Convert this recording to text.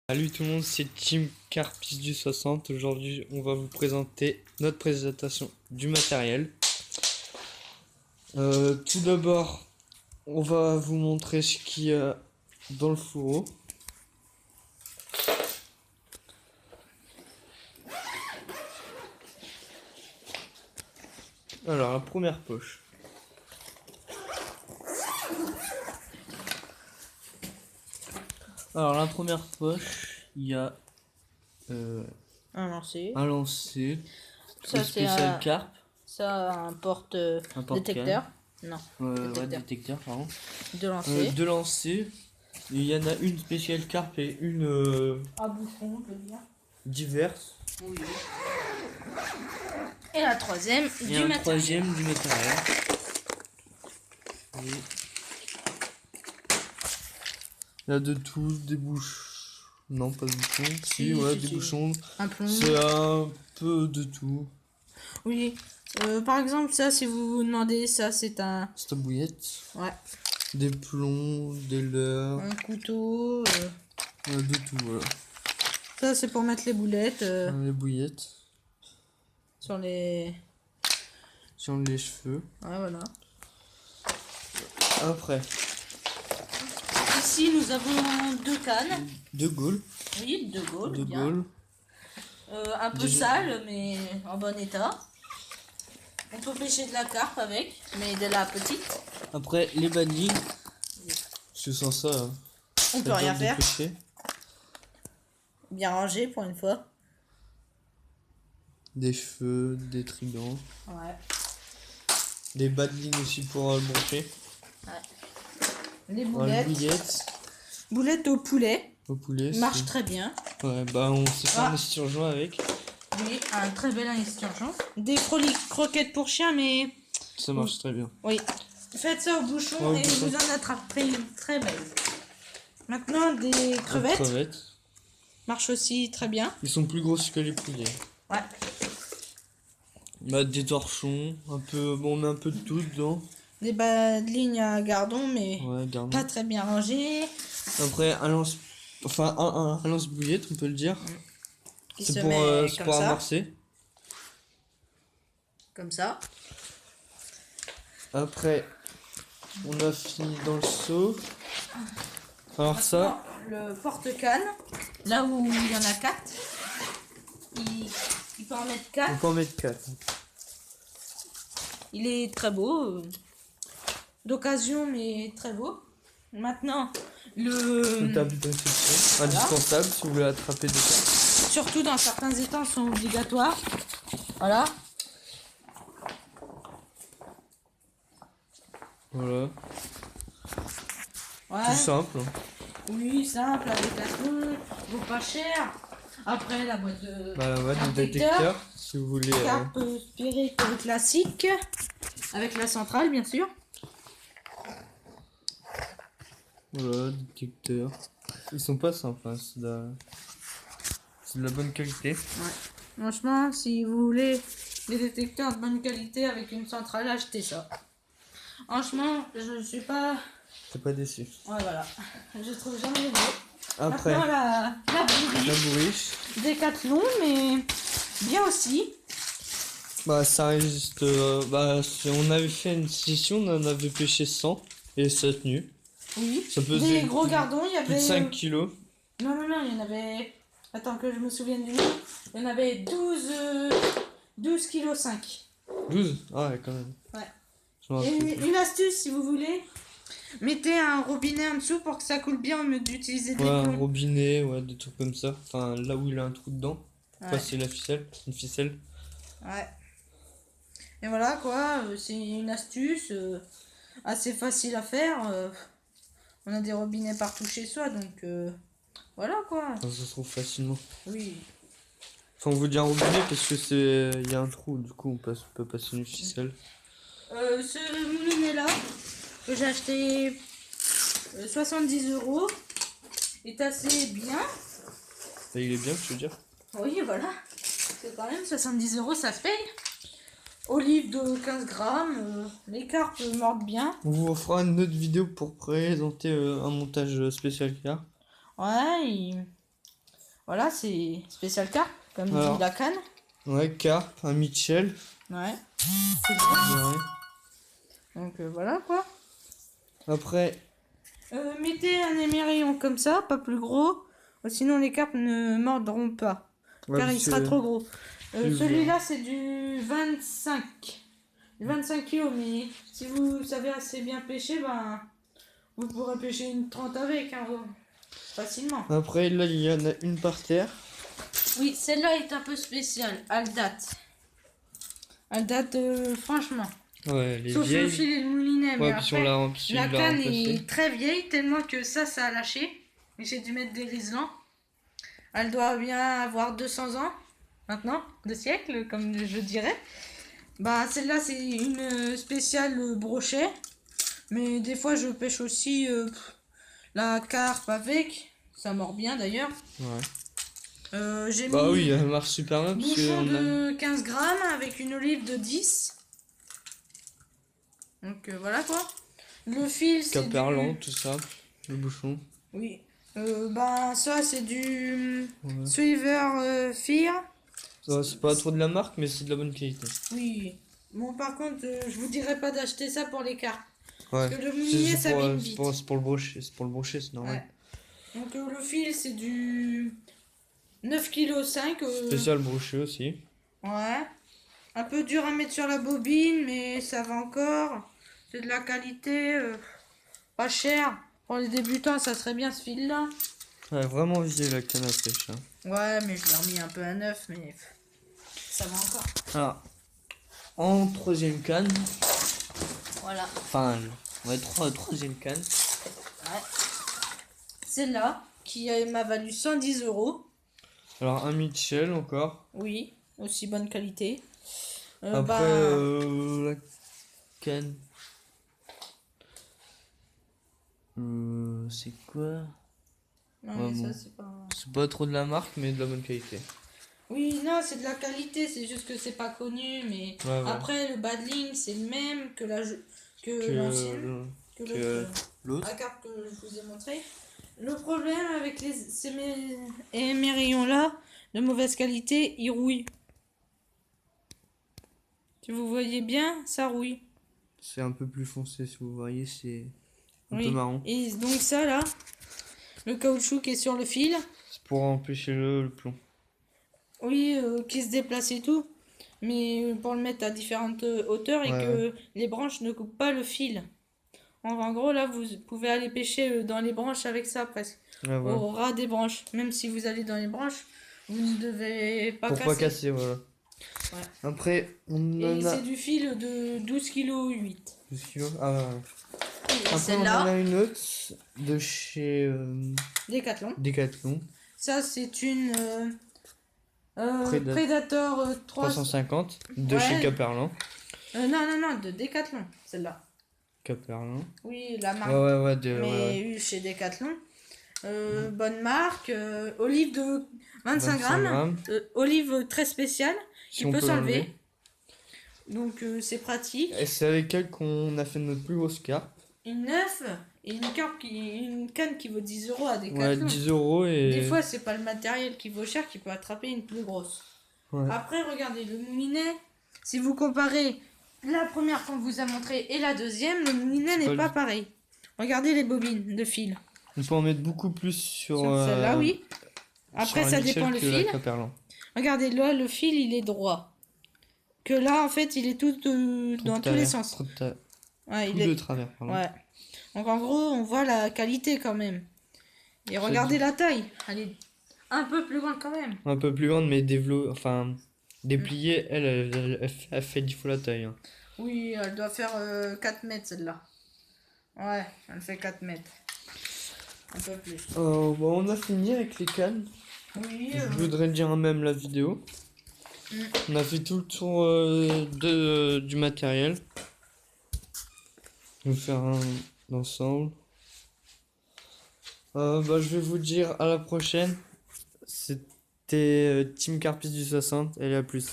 Salut tout le monde, c'est Team Carpis du 60. Aujourd'hui, on va vous présenter notre présentation du matériel. Tout d'abord, on va vous montrer ce qu'il y a dans le fourreau. Alors, la première poche. Alors, la première poche, il y a un lancer. un lancer. Ça, spécial carpe. Ça, un porte-détecteur. Non. Ouais, détecteur, pardon. Deux lancers. Deux lancers. Il y en a une spéciale carpe et une à bouchon, on peut dire. diverse. Oui. Et la troisième, et un troisième du matériel. Et il y a de tout, des bouchons. Non, pas de bouchons. Si, ouais, des bouchons. Un plomb. C'est un peu de tout. Oui. Par exemple, ça, si vous vous demandez, ça, c'est un... C'est une bouillette. Ouais. Des plombs, des leurres. Un couteau. De tout, voilà. Ça, c'est pour mettre les boulettes. Les bouillettes. Sur les cheveux. Ouais, voilà. Après. Ici, nous avons deux cannes. De Gaulle. Oui, de Gaulle. De Gaulle. Un peu sale, mais en bon état. On peut pêcher de la carpe avec, mais de la petite. Après, les badines. Je sens ça. On peut rien faire. Pêcher. Bien rangé pour une fois. Des cheveux, des tridents. Ouais. Des badines aussi pour le brancher. Ouais. Les boulettes. Boulettes au poulet. Au poulet. Marche très bien. Ouais, bah on s'est fait un esturgeon avec. Oui, un très bel esturgeon. Des croquettes pour chien, mais... Ça marche très bien. Oui. Faites ça au bouchon et vous en attraperez une très belle. Maintenant, des crevettes. Marche aussi très bien. Ils sont plus grosses que les poulets. Ouais. Bah, des torchons, un peu, bon, on met un peu de tout dedans. Des lignes à gardon, mais ouais, pas très bien rangées. Après, un lance-bouillette, on peut le dire. C'est pour amorcer. Comme ça. Après, on a fini dans le seau. Alors maintenant, ça... Le porte-canne, là où il y en a 4. Il peut en mettre 4. On peut en mettre 4. Il est très beau. D'occasion, mais très beau. Maintenant, le table de réception, indispensable si vous voulez attraper des carpes. Surtout dans certains étangs sont obligatoires. Voilà. Voilà. Ouais. Tout simple. Oui, simple, avec la tour, vaut pas cher. Après, la boîte de détecteur, si vous voulez. Carpe Spirit classique, avec la centrale, bien sûr. Voilà, détecteur. Ils sont pas simples, hein. C'est de la bonne qualité. Ouais. Franchement, si vous voulez des détecteurs de bonne qualité avec une centrale, achetez ça. Franchement, je suis pas... T'es pas déçu. Ouais, voilà. Je trouve jamais beau. Après, la bourriche. Décathlon, mais bien aussi. Bah, ça résiste. Si on avait fait une session, on en avait pêché 100 et ça a tenu. Oui. Ça pesait des gros gardons, il y avait. Plus de 5 kilos. Non, il y en avait. Attends que je me souvienne du nom. Il y en avait 12 kg 5. 12 Ah ouais, quand même. Ouais. Et une astuce si vous voulez. Mettez un robinet en dessous pour que ça coule bien au lieu d'utiliser des un robinet, des trucs comme ça. Enfin, là où il a un trou dedans. Passer une ficelle. Ouais. Et voilà quoi, c'est une astuce assez facile à faire. On a des robinets partout chez soi, donc voilà quoi. Ça se trouve facilement. Oui. Enfin, on vous dit un robinet parce que il y a un trou, du coup on peut passer une ficelle. Ce moulinet là que j'ai acheté 70 € est assez bien. Et il est bien, je veux dire. Oui, voilà. C'est quand même 70 €, ça se paye. Olive de 15 grammes, les carpes mordent bien. On vous fera une autre vidéo pour présenter un montage spécial car. Ouais, Voilà, c'est spécial carpe, comme Alors. dit la canne. Ouais, carpe, un Mitchell. Ouais. C'est bon. Ouais. Donc voilà quoi. Après, Mettez un émerillon comme ça, pas plus gros. Sinon les carpes ne mordront pas. ouais, Car il parce sera que- trop gros. plus Celui-là c'est du 25. Du 25 kilos, mais si vous savez assez bien pêcher, ben vous pourrez pêcher une 30 avec, hein, facilement. après, là, il y en a une par terre. Oui, celle-là est un peu spéciale. Elle date. Elle date franchement. Ouais, les Sauf le vieilles. fil et le moulinet. Mais Ouais, puis on après, l'a puis la on l'a canne remplacé. est très vieille, tellement que ça a lâché. Et j'ai dû mettre des riselants. Elle doit bien avoir 200 ans, maintenant, 2 siècles, comme je dirais. Bah, celle-là, c'est une spéciale brochet. Mais des fois, je pêche aussi la carpe avec. Ça mord bien d'ailleurs. Ouais. J'ai Bah mis oui, elle marche super bien. Parce bouchon qu'on a... de 15 grammes avec une olive de 10. Donc voilà quoi. Le fil, c'est Caperlan, du... tout ça. Le bouchon. Oui. Ben ça, c'est du Ouais. Sweaver Fear. Ouais, c'est pas trop de la marque, mais c'est de la bonne qualité. Oui. Bon, par contre, je vous dirais pas d'acheter ça pour les carpes. Ouais. Parce que le moulinet, ça pour, abîme c'est vite. pour le brochet, c'est normal. Ouais. Donc le fil, c'est du 9,5 kg. Spécial brochet aussi. Ouais. Un peu dur à mettre sur la bobine, mais ça va encore. C'est de la qualité, pas cher. Pour les débutants, ça serait bien ce fil-là. Ouais, vraiment vieux la canne à pêche. Hein. Ouais, mais je l'ai remis un peu à neuf, mais ça va encore. Alors, en troisième canne. Voilà. Enfin, ouais, troisième canne. Ouais. Celle-là, qui m'a valu 110 €. Alors, un Mitchell encore. Oui, aussi bonne qualité. Après, la canne. C'est quoi? Non, Ouais, mais bon. ça, c'est pas... C'est pas trop de la marque, mais de la bonne qualité. Oui, non, c'est de la qualité, c'est juste que c'est pas connu, mais Ouais, ouais. après, le badling, c'est le même que que l'ancienne. que l'autre. La carte que je vous ai montré. Le problème avec ces émerillons là de mauvaise qualité, ils rouillent. Si vous voyez bien, ça rouille. C'est un peu plus foncé, si vous voyez, c'est un Oui. peu marron. Et donc ça là, le caoutchouc qui est sur le fil, C'est pour empêcher le plomb. oui, qui se déplace et tout, mais pour le mettre à différentes hauteurs et Ouais, que les branches ne coupent pas le fil. En gros là, vous pouvez aller pêcher dans les branches avec ça presque. Ouais, voilà. Au ras des branches. Même si vous allez dans les branches, vous ne devez pas Pour casser. pas casser, voilà. Ouais. Après, on Et en a c'est du fil de 12,8 kg. 12 kilos. Ah, ouais. Et Après, on en celle-là, a une autre de chez Décathlon. Decathlon. Ça, c'est une Predator. Predator 350 de Ouais. chez Caperlan. non, de Décathlon, celle-là. Caperlan. Oui, la marque. Ouais, mais ouais. chez Décathlon. Bonne marque. Olive de 25 grammes. Olive très spéciale. Si qui on peut peut s'enlever. Donc c'est pratique. Et c'est avec elle qu'on a fait notre plus grosse carpe. Une neuf et une canne qui vaut 10 € à Ouais, Décathlon. 10 € et... Des fois, c'est pas le matériel qui vaut cher qui peut attraper une plus grosse. Ouais. Après, regardez, le moulinet, si vous comparez la première qu'on vous a montré et la deuxième, le moulinet n'est pas pareil. Regardez les bobines de fil. On peut en mettre beaucoup plus sur Celle-là, oui. Après, ça dépend le fil. Regardez, là, le fil, il est droit. Que là, en fait, il est tout dans tous les sens. Ouais, il est de travers, pardon. Ouais. Donc, en gros, on voit la qualité quand même. Et regardez la taille. Elle est un peu plus grande quand même. Un peu plus grande, mais dépliée, elle fait 10 fois la taille. Hein. Oui, elle doit faire 4 mètres celle-là. Ouais, elle fait 4 mètres. Un peu plus. Bon, on a fini avec les cannes. Oui. Je voudrais dire même la vidéo. On a fait tout le tour du matériel. Je vais faire un ensemble. Je vais vous dire à la prochaine. C'était Team Carpis du 60. Allez, à plus.